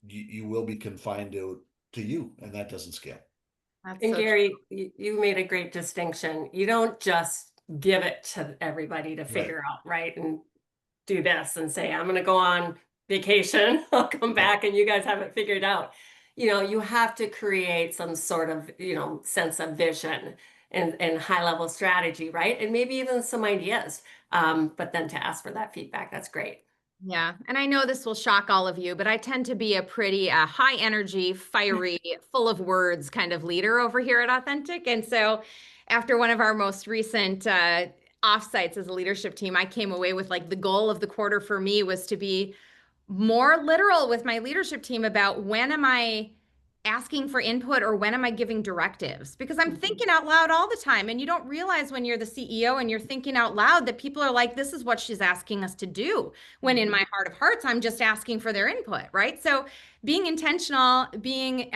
you will be confined to you, and that doesn't scale. That's And so true. Gary, you made a great distinction. You don't just give it to everybody to figure out, right? And do this and say, I'm going to go on vacation. I'll come back and you guys have it figured out. You have to create some sort of, sense of vision and high level strategy, right? And maybe even some ideas. But then to ask for that feedback, that's great. Yeah, and I know this will shock all of you, but I tend to be a pretty high energy, fiery, full of words kind of leader over here at Authentic. And so after one of our most recent offsites as a leadership team, I came away with like the goal of the quarter for me was to be more literal with my leadership team about when am I asking for input or when am I giving directives? Because I'm thinking out loud all the time. And you don't realize when you're the CEO and you're thinking out loud that people are like, this is what she's asking us to do. When in my heart of hearts, I'm just asking for their input, right? So being intentional, being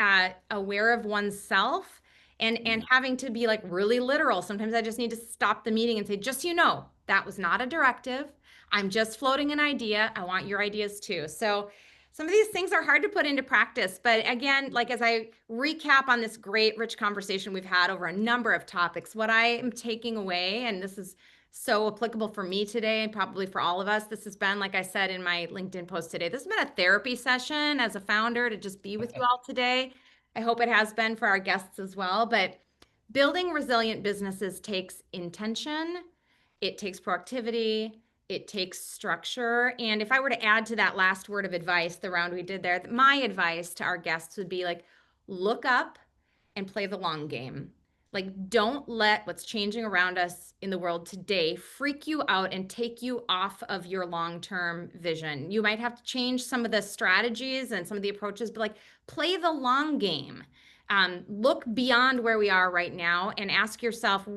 aware of oneself and having to be like really literal. Sometimes I just need to stop the meeting and say, just so you know, that was not a directive. I'm just floating an idea. I want your ideas too. So some of these things are hard to put into practice. But again, like as I recap on this great, rich conversation we've had over a number of topics, what I am taking away, and this is so applicable for me today and probably for all of us, this has been, like I said in my LinkedIn post today, this has been a therapy session as a founder to just be with you all today. I hope it has been for our guests as well. But building resilient businesses takes intention, it takes proactivity, it takes structure. And if I were to add to that last word of advice, the round we did there, my advice to our guests would be like, look up and play the long game. Like, don't let what's changing around us in the world today freak you out and take you off of your long-term vision. You might have to change some of the strategies and some of the approaches, but like, play the long game. Look beyond where we are right now and ask yourself,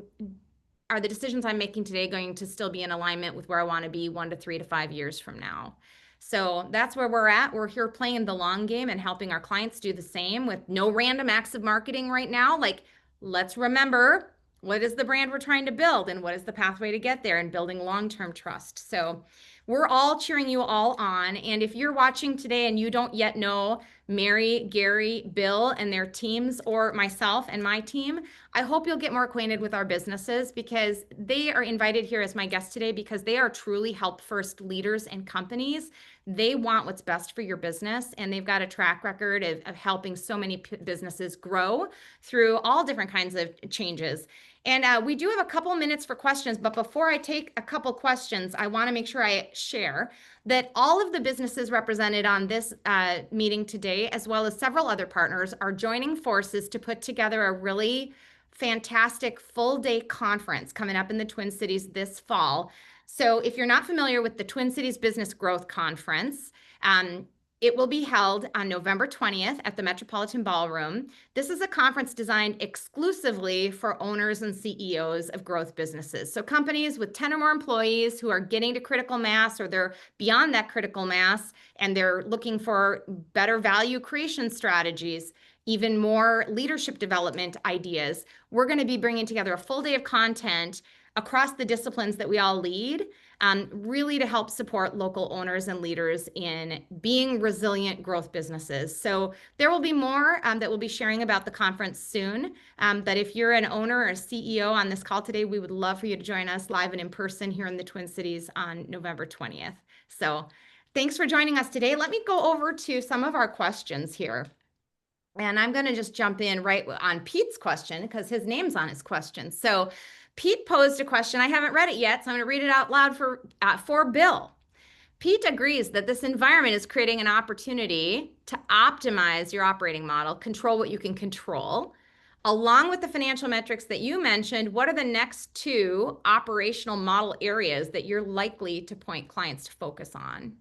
are the decisions I'm making today going to still be in alignment with where I want to be 1 to 3 to 5 years from now? So that's where we're at. We're here playing the long game and helping our clients do the same with no random acts of marketing right now. Like, let's remember, what is the brand we're trying to build and what is the pathway to get there and building long-term trust. So we're all cheering you all on. And if you're watching today and you don't yet know Mary, Gary, Bill, and their teams, or myself and my team, I hope you'll get more acquainted with our businesses because they are invited here as my guests today because they are truly help-first leaders and companies. They want what's best for your business, and they've got a track record of helping so many businesses grow through all different kinds of changes. And we do have a couple minutes for questions, but before I take a couple questions, I want to make sure I share that all of the businesses represented on this meeting today, as well as several other partners, are joining forces to put together a really fantastic full-day conference coming up in the Twin Cities this fall. So if you're not familiar with the Twin Cities Business Growth Conference, it will be held on November 20th at the Metropolitan Ballroom. This is a conference designed exclusively for owners and CEOs of growth businesses. So companies with 10 or more employees who are getting to critical mass or they're beyond that critical mass and they're looking for better value creation strategies, even more leadership development ideas. We're going to be bringing together a full day of content across the disciplines that we all lead, really to help support local owners and leaders in being resilient growth businesses. So there will be more that we'll be sharing about the conference soon. But if you're an owner or a CEO on this call today, we would love for you to join us live and in person here in the Twin Cities on November 20th. So thanks for joining us today. Let me go over to some of our questions here. And I'm going to just jump in right on Pete's question because his name's on his question. So Pete posed a question. I haven't read it yet, so I'm going to read it out loud for Bill. Pete agrees that this environment is creating an opportunity to optimize your operating model, control what you can control. Along with the financial metrics that you mentioned, what are the next 2 operational model areas that you're likely to point clients to focus on?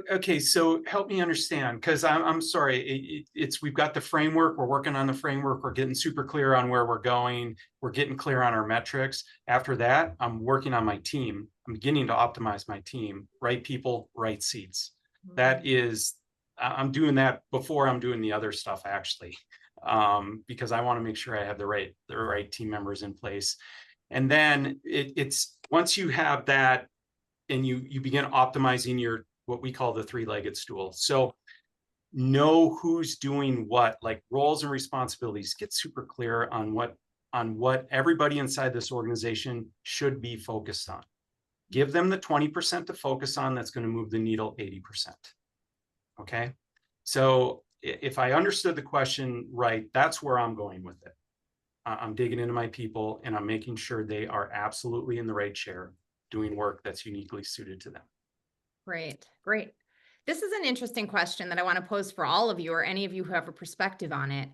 Okay, so help me understand, because I'm sorry, it's we've got the framework, we're working on the framework, we're getting super clear on where we're going, we're getting clear on our metrics. After that, I'm working on my team. I'm beginning to optimize my team, right people, right seats. That is I'm doing that before I'm doing the other stuff, actually, because I want to make sure I have the right team members in place. And then it's once you have that and you begin optimizing your what we call the three-legged stool. So know who's doing what, like roles and responsibilities. Get super clear on what everybody inside this organization should be focused on. Give them the 20% to focus on that's going to move the needle 80%. Okay. So if I understood the question right, that's where I'm going with it. I'm digging into my people and I'm making sure they are absolutely in the right chair doing work that's uniquely suited to them. Great, great. This is an interesting question that I want to pose for all of you or any of you who have a perspective on it.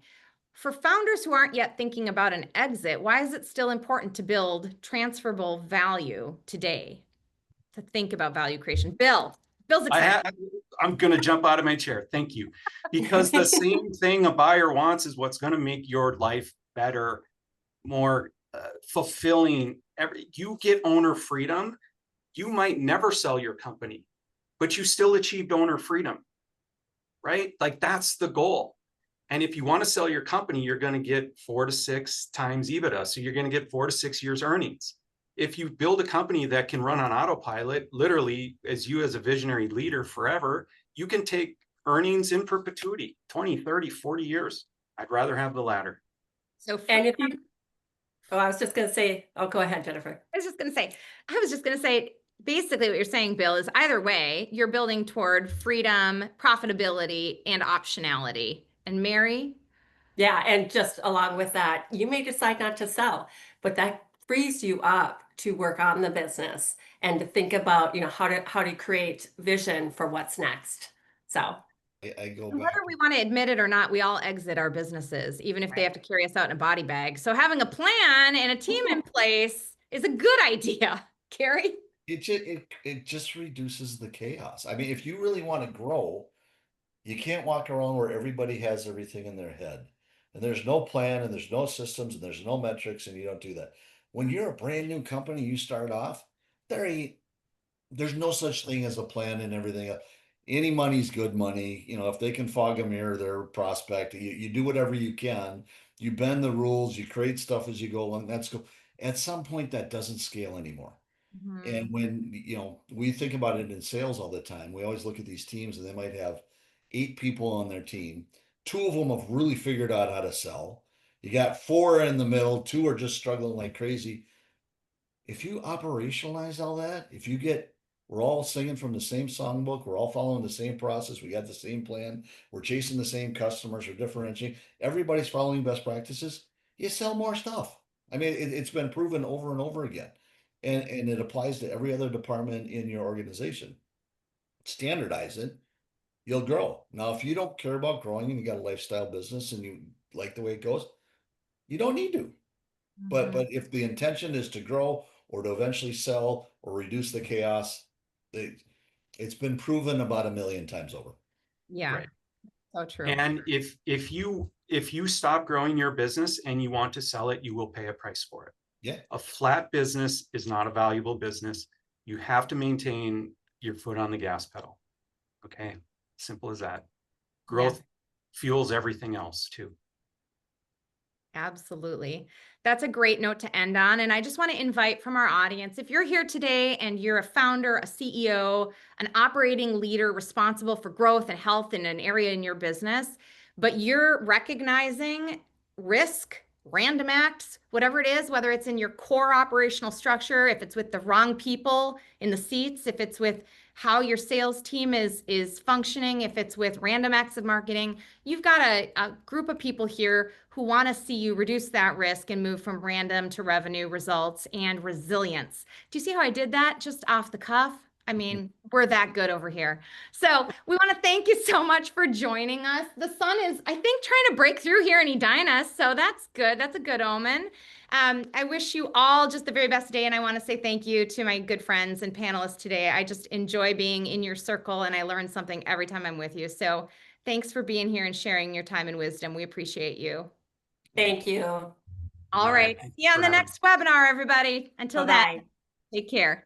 For founders who aren't yet thinking about an exit, why is it still important to build transferable value today? To think about value creation. Bill's excited. I'm going to jump out of my chair. Thank you. Because the same thing a buyer wants is what's going to make your life better, more fulfilling. You get owner freedom. You might never sell your company, but you still achieved owner freedom, right? Like that's the goal. And if you want to sell your company, you're going to get 4 to 6 times EBITDA. So you're going to get 4 to 6 years earnings. If you build a company that can run on autopilot, literally as a visionary leader forever, you can take earnings in perpetuity, 20, 30, 40 years. I'd rather have the latter. So And if you, I was just going to say, oh, go ahead, Jennifer. I was just going to say, basically what you're saying, Bill, is either way, you're building toward freedom, profitability, and optionality. And Mary? Yeah, and just along with that, you may decide not to sell, but that frees you up to work on the business and to think about, how to create vision for what's next. So I go and back. whether we want to admit it or not, we all exit our businesses, even if they have to carry us out in a body bag. So having a plan and a team in place is a good idea. Carrie? It just reduces the chaos. I mean, if you really want to grow, you can't walk around where everybody has everything in their head. And there's no plan and there's no systems and there's no metrics and you don't do that. When you're a brand new company, you start off, there's no such thing as a plan and everything else. Any money's good money. If they can fog a mirror, they're prospect. You do whatever you can. You bend the rules. You create stuff as you go along. That's cool. At some point, that doesn't scale anymore. And when we think about it in sales all the time, we always look at these teams and they might have 8 people on their team. 2 of them have really figured out how to sell. You got 4 in the middle, 2 are just struggling like crazy. If you operationalize all that, we're all singing from the same songbook, we're all following the same process, we got the same plan, we're chasing the same customers, we're differentiating, everybody's following best practices, you sell more stuff. I mean, it's been proven over and over again. And it applies to every other department in your organization. Standardize it, you'll grow. Now, if you don't care about growing and you got a lifestyle business and you like the way it goes, you don't need to. But if the intention is to grow or to eventually sell or reduce the chaos, it's been proven about 1 million times over. Yeah. Right. So true. And if you stop growing your business and you want to sell it, you will pay a price for it. Yeah. A flat business is not a valuable business. You have to maintain your foot on the gas pedal. Okay. Simple as that. Growth fuels everything else too. Absolutely. That's a great note to end on. And I just want to invite from our audience, if you're here today and you're a founder, a CEO, an operating leader responsible for growth and health in an area in your business, but you're recognizing risk, random acts, whatever it is, whether it's in your core operational structure, if it's with the wrong people in the seats, if it's with how your sales team is functioning, if it's with random acts of marketing, you've got a group of people here who want to see you reduce that risk and move from random to revenue results and resilience. Do you see how I did that just off the cuff? I mean, we're that good over here. So we want to thank you so much for joining us. The sun is, I think, trying to break through here in Edina, so that's good. That's a good omen. I wish you all just the very best day, and I want to say thank you to my good friends and panelists today. I just enjoy being in your circle, and I learn something every time I'm with you. So thanks for being here and sharing your time and wisdom. We appreciate you. Thank you. All right. See you on the next webinar, everybody. Until then, take care.